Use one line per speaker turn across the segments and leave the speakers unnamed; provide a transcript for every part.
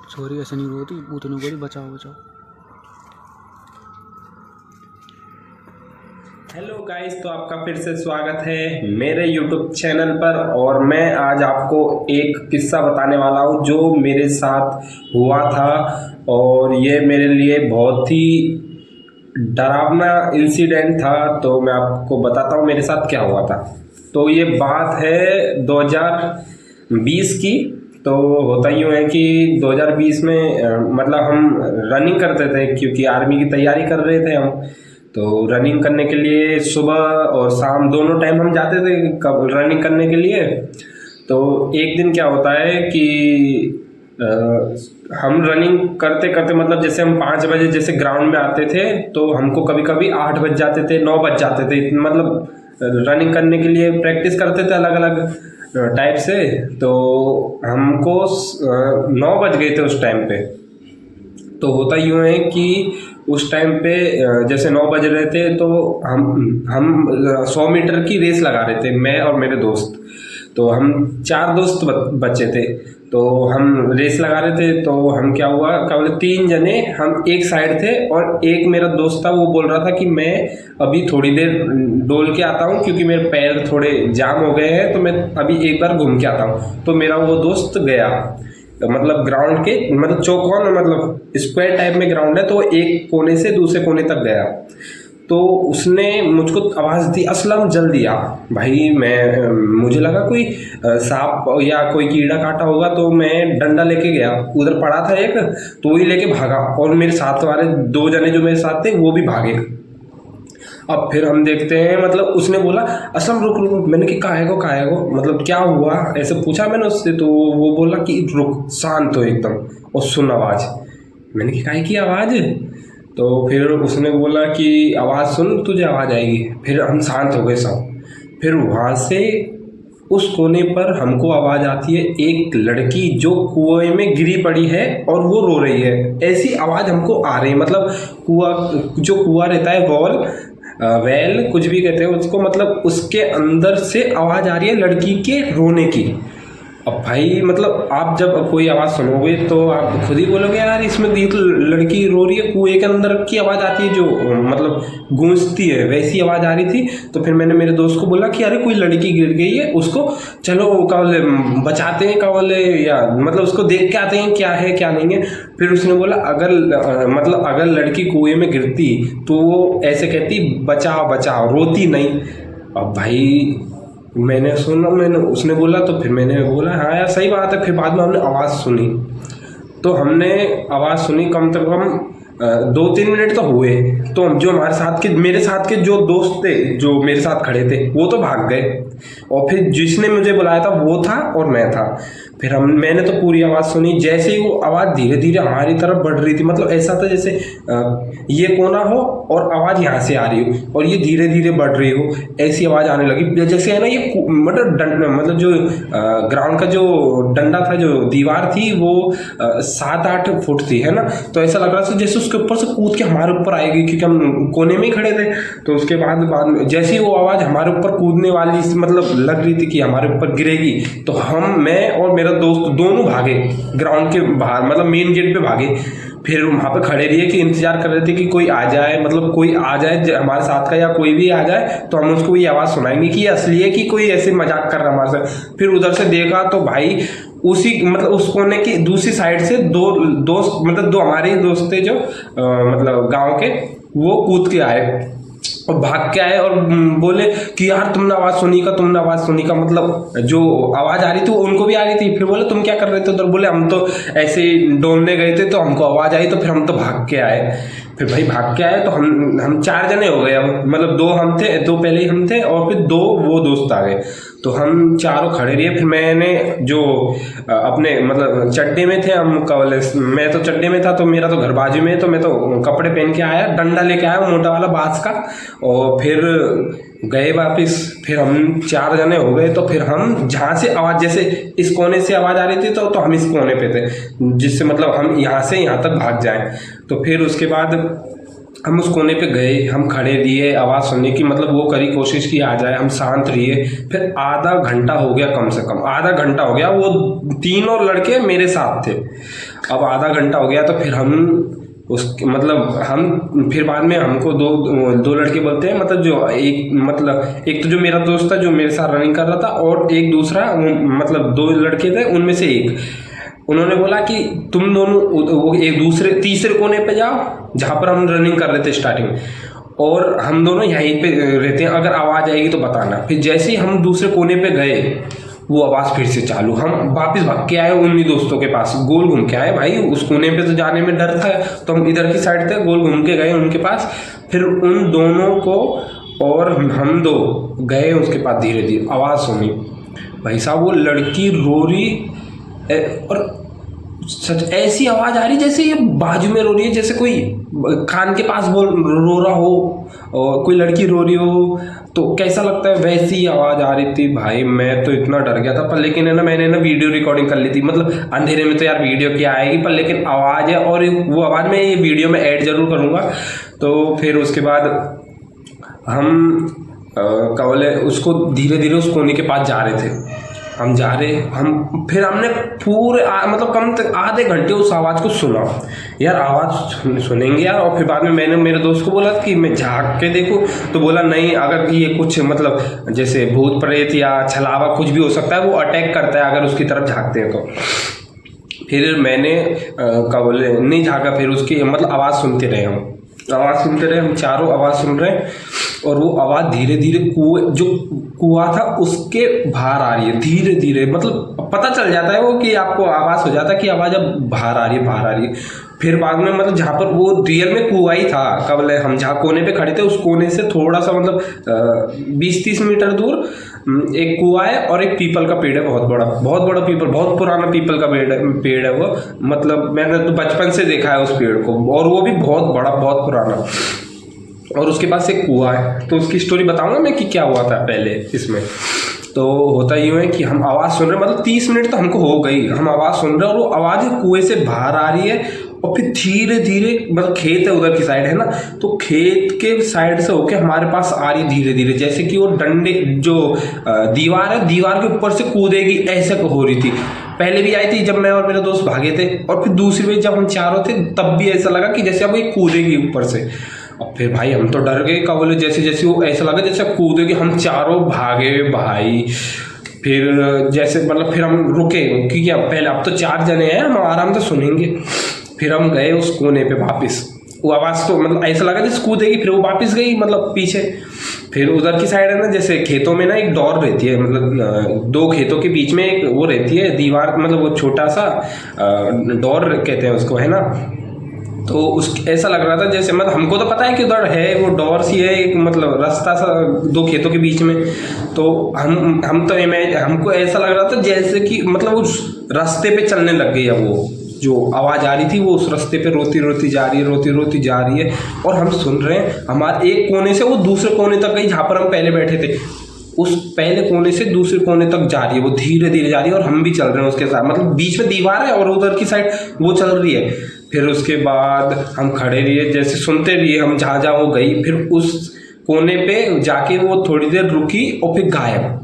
Sorry ऐसे नहीं बोलती, वो तो नहीं बोली बचाओ बचाओ।
हेलो गाइस, तो आपका फिर से स्वागत है मेरे यूट्यूब चैनल पर। और मैं आज आपको एक किस्सा बताने वाला हूँ जो मेरे साथ हुआ था, और ये मेरे लिए बहुत ही डरावना इंसिडेंट था। तो मैं आपको बताता हूँ मेरे साथ क्या हुआ था। तो ये बात है 2020 की। तो होता यूँ है कि 2020 में मतलब हम रनिंग करते थे, क्योंकि आर्मी की तैयारी कर रहे थे हम। तो रनिंग करने के लिए सुबह और शाम दोनों टाइम हम जाते थे रनिंग करने के लिए। तो एक दिन क्या होता है कि हम रनिंग करते करते मतलब जैसे हम 5 बजे जैसे ग्राउंड में आते थे, तो हमको कभी कभी 8 बज जाते थे, 9 बज जाते थे। मतलब रनिंग करने के लिए प्रैक्टिस करते थे अलग अलग टाइप से। तो हमको 9 बज गए थे उस टाइम पे। तो होता यूँ है कि उस टाइम पे जैसे 9 बज रहे थे, तो हम 100 मीटर की रेस लगा रहे थे, मैं और मेरे दोस्त। तो हम 4 दोस्त बच्चे थे। तो हम रेस लगा रहे थे। तो हम क्या हुआ, क्या बोले, 3 जने हम एक साइड थे, और एक मेरा दोस्त था, वो बोल रहा था कि मैं अभी थोड़ी देर डोल के आता हूँ क्योंकि मेरे पैर थोड़े जाम हो गए हैं, तो मैं अभी एक बार घूम के आता हूँ। तो मेरा वो दोस्त गया, तो मतलब ग्राउंड के मतलब चौकोन मतलब स्क्वायर टाइप में ग्राउंड है, तो एक कोने से दूसरे कोने तक गया। तो उसने मुझको आवाज़ दी, असलम जल्दी आ। भाई मुझे लगा कोई सांप या कोई कीड़ा काटा होगा, तो मैं डंडा लेके गया। उधर पड़ा था एक, तो वही लेके भागा, और मेरे साथ वाले 2 जने जो मेरे साथ थे वो भी भागे। अब फिर हम देखते हैं, मतलब उसने बोला असलम रुक रुक। मैंने कि काहे को मतलब क्या हुआ, ऐसे पूछा मैंने उससे। तो वो बोला कि रुक, शांत हो एकदम और सुन आवाज़। मैंने कि काहे की आवाज़। तो फिर उसने बोला कि आवाज़ सुन, तुझे आवाज़ आएगी। फिर हम शांत हो गए सब। फिर वहाँ से उस कोने पर हमको आवाज़ आती है, एक लड़की जो कुएं में गिरी पड़ी है और वो रो रही है, ऐसी आवाज़ हमको आ रही है। मतलब कुआं रहता है, वेल कुछ भी कहते हैं उसको, मतलब उसके अंदर से आवाज़ आ रही है लड़की के रोने की। अब भाई मतलब आप जब कोई आवाज़ सुनोगे तो आप खुद ही बोलोगे यार इसमें ये तो लड़की रो रही है, कुएं के अंदर की आवाज़ आती है जो मतलब गूंजती है, वैसी आवाज़ आ रही थी। तो फिर मैंने मेरे दोस्त को बोला कि अरे कोई लड़की गिर गई है, उसको चलो क्या बोले बचाते हैं, क्या बोले, या मतलब उसको देख के आते हैं क्या है क्या नहीं है। फिर उसने बोला अगर मतलब अगर लड़की कुएं में गिरती तो वो ऐसे कहती बचाओ बचाओ, रोती नहीं। अब भाई मैंने उसने बोला, तो फिर मैंने बोला हाँ यार सही बात है। फिर बाद में हमने आवाज़ सुनी, तो हमने आवाज़ सुनी कम से कम 2-3 मिनट तो हुए। तो हम जो हमारे साथ के मेरे साथ के जो दोस्त थे जो मेरे साथ खड़े थे वो तो भाग गए, और फिर जिसने मुझे बुलाया था वो था और मैं था। फिर मैंने तो पूरी आवाज़ सुनी। जैसे ही वो आवाज़ धीरे धीरे हमारी तरफ बढ़ रही थी, मतलब ऐसा था जैसे ये कोना हो और आवाज़ यहाँ से आ रही हो और ये धीरे धीरे बढ़ रही हो, ऐसी आवाज़ आने लगी। जैसे है ना ये मतलब जो ग्राउंड का जो डंडा था, जो दीवार थी, वो 7-8 फुट थी, है ना। तो ऐसा लग रहा था जैसे उसके ऊपर से कूद के हमारे ऊपर आएगी, क्योंकि हम कोने में ही खड़े थे। तो उसके बाद में जैसे ही वो आवाज़ हमारे ऊपर कूदने वाली मतलब लग रही थी कि हमारे ऊपर गिरेगी, तो मैं और मेरा दोस्त दोनों भागे ग्राउंड के बाहर, मतलब मेन गेट पे भागे। फिर वहाँ पे खड़े रहिए कि इंतजार कर रहे थे कि कोई आ जाए, मतलब कोई आ जाए हमारे साथ का, या कोई भी आ जाए तो हम उसको ये आवाज़ सुनाएंगे कि ये असली है कि कोई ऐसे मजाक कर रहा है हमारे साथ। फिर उधर से देखा तो भाई उसी मतलब उस कोने की दूसरी साइड से 2 दोस्त, मतलब 2 हमारे ही दोस्त थे जो मतलब गांव के, वो कूद के आए और भाग के आए और बोले कि यार तुमने आवाज़ सुनी का, मतलब जो आवाज़ आ रही थी वो उनको भी आ रही थी। फिर बोले तुम क्या कर रहे थे उधर। बोले हम तो ऐसे ही डोलने गए थे तो हमको आवाज़ आई, तो फिर हम तो भाग के आए। फिर भाई भाग के आए तो हम 4 जने हो गए। अब मतलब 2 हम थे, 2 पहले ही हम थे, और फिर 2 वो दोस्त आ गए। तो हम चारों खड़े रहे। फिर मैंने जो अपने मतलब चड्डे में थे हम कॉलेज, मैं तो चड्डे में था, तो मेरा तो घर बाजू में है, तो मैं तो कपड़े पहन के आया, डंडा लेके आया मोटा वाला बांस का, और फिर गए वापस। फिर हम 4 जने हो गए। तो फिर हम जहाँ से आवाज़, जैसे इस कोने से आवाज़ आ रही थी, तो हम इस कोने पे थे, जिससे मतलब हम यहाँ से यहाँ तक भाग जाएं। तो फिर उसके बाद हम उस कोने पे गए, हम खड़े रहिए आवाज़ सुनने की, मतलब वो करी कोशिश की आ जाए, हम शांत रहिए। फिर आधा घंटा हो गया, कम से कम आधा घंटा हो गया, वो 3 और लड़के मेरे साथ थे। अब आधा घंटा हो गया तो फिर हम उसके मतलब हम फिर बाद में हमको दो लड़के बोलते हैं, मतलब जो एक तो जो मेरा दोस्त था जो मेरे साथ रनिंग कर रहा था, और एक दूसरा मतलब 2 लड़के थे, उनमें से एक उन्होंने बोला कि तुम दोनों वो एक दूसरे तीसरे कोने पे जाओ जहाँ पर हम रनिंग कर रहे थे स्टार्टिंग, और हम दोनों यहीं पे रहते हैं, अगर आवाज़ आएगी तो बताना। फिर जैसे ही हम दूसरे कोने पे गए वो आवाज़ फिर से चालू, हम वापस भाग के आए उन्हीं दोस्तों के पास, गोल घूम के आए भाई, उस कोने पे तो जाने में डर था, तो हम इधर की साइड थे, गोल घूम के गए उनके पास। फिर उन दोनों को और हम 2 गए उसके पास, धीरे धीरे आवाज़ सुनी भाई साहब, वो लड़की रो रही और सच ऐसी आवाज़ आ रही जैसे ये बाजू में रो रही है, जैसे कोई कान के पास रो रहा हो और कोई लड़की रो रही हो तो कैसा लगता है, वैसी ही आवाज़ आ रही थी भाई। मैं तो इतना डर गया था, पर लेकिन है ना मैंने ना वीडियो रिकॉर्डिंग कर ली थी, मतलब अंधेरे में तो यार वीडियो क्या आएगी, पर लेकिन आवाज़ है, और वो आवाज़ मैं ये वीडियो में ऐड जरूर करूँगा। तो फिर उसके बाद हम क्या बोले उसको धीरे धीरे उस कोने के पास जा रहे थे, हम जा रहे हम फिर हमने पूरे मतलब कम तक आधे घंटे उस आवाज़ को सुना यार, आवाज़ सुनेंगे यार। और फिर बाद में मैंने मेरे दोस्त को बोला कि मैं झाँक के देखूं, तो बोला नहीं, अगर ये कुछ मतलब जैसे भूत प्रेत या छलावा कुछ भी हो सकता है, वो अटैक करता है अगर उसकी तरफ झाँकते हैं तो। फिर मैंने क्या बोले नहीं झाँका, फिर उसकी मतलब आवाज़ सुनते रहे हम चारों आवाज़ सुन रहे हैं, और वो आवाज़ धीरे धीरे जो कुआं था उसके बाहर आ रही है धीरे धीरे, मतलब पता चल जाता है वो कि आपको आवाज़ हो जाता है कि आवाज़ अब बाहर आ रही है। फिर बाद में मतलब जहाँ पर वो रियल में कुआं ही था, कब हम जहाँ कोने पे खड़े थे उस कोने से थोड़ा सा मतलब 20-30 मीटर दूर एक कुआं है और एक पीपल का पेड़ है, बहुत बड़ा पीपल, बहुत पुराना पीपल का पेड़ है वो, मतलब मैंने तो बचपन से देखा है उस पेड़ को, और वो भी बहुत बड़ा बहुत पुराना, और उसके पास एक कुआं है। तो उसकी स्टोरी बताऊंगा मैं कि क्या हुआ था पहले इसमें। तो होता यूँ है कि हम आवाज़ सुन रहे, मतलब 30 मिनट तो हमको हो गई, हम आवाज़ सुन रहे हैं और वो आवाज़ कुएं से बाहर आ रही है, और फिर धीरे धीरे मतलब खेत है उधर की साइड है ना, तो खेत के साइड से होके हमारे पास आ रही धीरे धीरे, जैसे कि वो डंडे जो दीवार है दीवार के ऊपर से कूदेगी ऐसे हो रही थी। पहले भी आई थी जब मैं और मेरे दोस्त भागे थे, और फिर दूसरी बार जब हम चारों थे तब भी ऐसा लगा कि जैसे अब ये कूदेगी ऊपर से। अब फिर भाई हम तो डर गए, क्या बोले जैसे जैसे वो ऐसा लगा जैसे कूदेगी, हम चारों भागे भाई। फिर जैसे मतलब फिर हम रुके क्योंकि अब पहले अब तो 4 जने हैं, हम आराम से सुनेंगे। फिर हम गए उस कोने पे वापस, वो आवाज़ तो मतलब ऐसा लगा जैसे कूदेगी, फिर वो वापस गई मतलब पीछे। फिर उधर की साइड है ना, जैसे खेतों में ना एक डोर रहती है, मतलब 2 खेतों के बीच में एक वो रहती है दीवार, मतलब वो छोटा सा डोर कहते हैं उसको, है ना। तो उस ऐसा लग रहा था जैसे मतलब हमको तो पता है कि उधर है वो डोर सी है एक, मतलब रास्ता सा 2 खेतों के बीच में। तो हम तो हमको ऐसा लग रहा था जैसे कि मतलब उस रास्ते पे चलने लग गई है, वो जो आवाज़ आ रही थी वो उस रास्ते पे रोती रोती जा रही है, और हम सुन रहे हैं। हमारे एक कोने से वो दूसरे कोने तक गई जहाँ पर हम पहले बैठे थे, उस पहले कोने से दूसरे कोने तक जा रही है, वो धीरे धीरे जा रही है और हम भी चल रहे हैं उसके साथ, मतलब बीच में दीवार है और उधर की साइड वो चल रही है। फिर उसके बाद हम खड़े रहिए, जैसे सुनते रहिए, हम जहाँ वो गई, फिर उस कोने पे जाके वो थोड़ी देर रुकी और फिर गायब।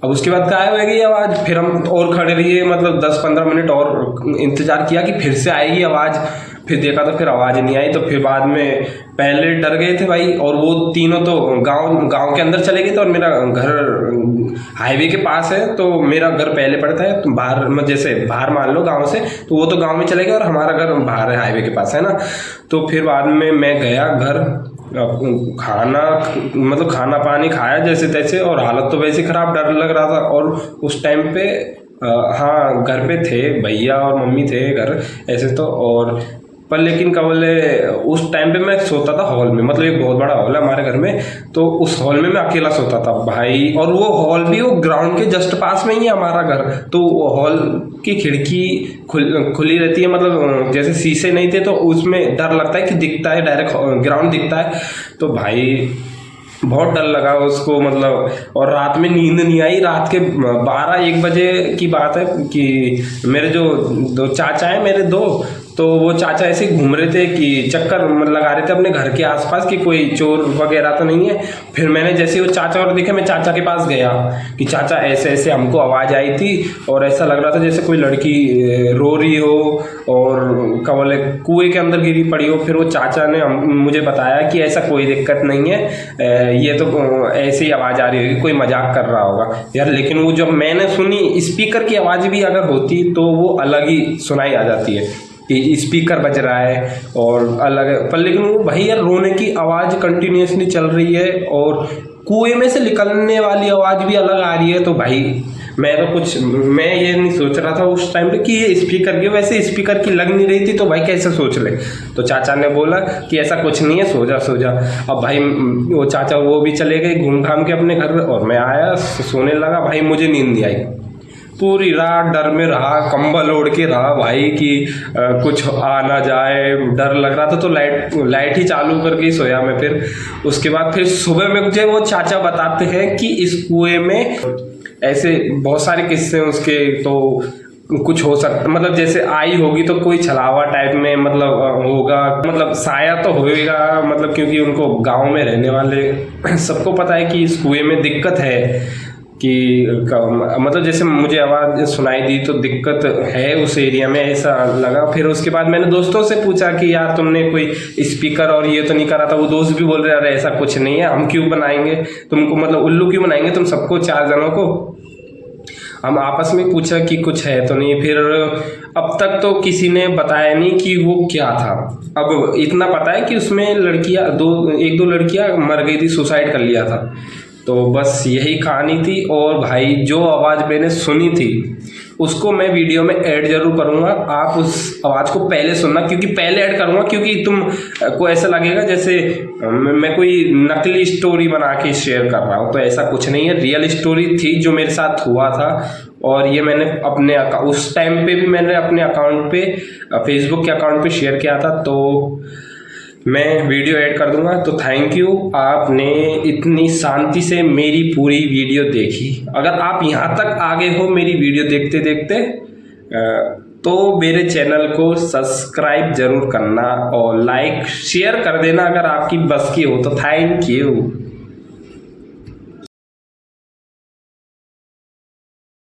अब उसके बाद गायब हो गई आवाज़, फिर हम और खड़े रहिए, मतलब 10-15 मिनट और इंतज़ार किया कि फिर से आएगी आवाज़। फिर देखा तो फिर आवाज़ नहीं आई। तो फिर बाद में पहले डर गए थे भाई, और वो तीनों तो गांव के अंदर चले गए थे, और मेरा घर हाईवे के पास है, तो मेरा घर पहले पड़ता है, तो बाहर जैसे बाहर मान लो गांव से, तो वो तो गांव में चले गए और हमारा घर बाहर है हाईवे के पास, है ना। तो फिर बाद में मैं गया घर, खाना पानी खाया जैसे तैसे, और हालत तो वैसे खराब, डर लग रहा था। और उस टाइम पे हाँ घर पे थे भैया और मम्मी थे घर ऐसे तो, और पर लेकिन क्या बोले उस टाइम पे मैं सोता था हॉल में, मतलब एक बहुत बड़ा हॉल है हमारे घर में, तो उस हॉल में मैं अकेला सोता था भाई। और वो हॉल भी वो ग्राउंड के जस्ट पास में ही है हमारा घर, तो हॉल की खिड़की खुली रहती है, मतलब जैसे शीशे नहीं थे, तो उसमें डर लगता है कि दिखता है, डायरेक्ट ग्राउंड दिखता है। तो भाई बहुत डर लगा उसको, मतलब और रात में नींद नहीं आई। रात के 12-1 बजे की बात है कि मेरे जो 2 चाचा हैं मेरे 2, तो वो चाचा ऐसे ही घूम रहे थे कि चक्कर लगा रहे थे अपने घर के आसपास कि कोई चोर वगैरह तो नहीं है। फिर मैंने जैसे वो चाचा और दिखे, मैं चाचा के पास गया कि चाचा ऐसे ऐसे हमको आवाज़ आई थी और ऐसा लग रहा था जैसे कोई लड़की रो रही हो और क्या बोले कुएं के अंदर गिरी पड़ी हो। फिर वो चाचा ने मुझे बताया कि ऐसा कोई दिक्कत नहीं है, ये तो ऐसे ही आवाज़ आ रही होगी, कोई मजाक कर रहा होगा यार। लेकिन वो जब मैंने सुनी, स्पीकर की आवाज़ भी अगर होती तो वो अलग ही सुनाई आ जाती है कि स्पीकर बज रहा है और अलग है। पर लेकिन वो भाई यार रोने की आवाज़ कंटिन्यूसली चल रही है और कुएं में से निकलने वाली आवाज़ भी अलग आ रही है। तो भाई मैं ये नहीं सोच रहा था उस टाइम पे कि ये स्पीकर की, वैसे स्पीकर की लग नहीं रही थी तो भाई कैसे सोच ले। तो चाचा ने बोला कि ऐसा कुछ नहीं है, सो जा सो जा। अब भाई वो चाचा वो भी चले गए घूम घाम के अपने घर और मैं आया सोने लगा। भाई मुझे नींद नहीं आई, पूरी रात डर में रहा, कंबल ओढ़ के रहा भाई कि कुछ आ ना जाए, डर लग रहा था। तो लाइट ही चालू करके ही सोया मैं। फिर उसके बाद फिर सुबह में मुझे वो चाचा बताते हैं कि इस कुएं में ऐसे बहुत सारे किस्से हैं उसके। तो कुछ हो सकता, मतलब जैसे आई होगी तो कोई छलावा टाइप में मतलब होगा, मतलब साया तो होएगा, मतलब क्योंकि उनको गांव में रहने वाले सबको पता है कि इस कुएं में दिक्कत है कि मतलब जैसे मुझे आवाज़ सुनाई दी तो दिक्कत है उस एरिया में, ऐसा लगा। फिर उसके बाद मैंने दोस्तों से पूछा कि यार तुमने कोई स्पीकर और ये तो नहीं करा था। वो दोस्त भी बोल रहे अरे ऐसा कुछ नहीं है, हम क्यों बनाएंगे तुमको, मतलब उल्लू क्यों बनाएंगे तुम सबको, 4 जनों को। हम आपस में पूछा कि कुछ है तो नहीं। फिर अब तक तो किसी ने बताया नहीं कि वो क्या था। अब इतना पता है कि उसमें लड़कियां एक दो लड़कियां मर गई थी, सुसाइड कर लिया था। तो बस यही कहानी थी। और भाई जो आवाज़ मैंने सुनी थी उसको मैं वीडियो में ऐड जरूर करूँगा, आप उस आवाज़ को पहले सुनना, क्योंकि पहले ऐड करूँगा क्योंकि तुम को ऐसा लगेगा जैसे मैं कोई नकली स्टोरी बना के शेयर कर रहा हूँ। तो ऐसा कुछ नहीं है, रियल स्टोरी थी जो मेरे साथ हुआ था। और ये मैंने अपने उस टाइम पे भी मैंने अपने अकाउंट पे, फेसबुक के अकाउंट पे शेयर किया था। तो मैं वीडियो ऐड कर दूंगा। तो थैंक यू, आपने इतनी शांति से मेरी पूरी वीडियो देखी। अगर आप यहाँ तक आगे हो मेरी वीडियो देखते देखते तो मेरे चैनल को सब्सक्राइब जरूर करना और लाइक शेयर कर देना अगर आपकी बस की हो तो। Thank you.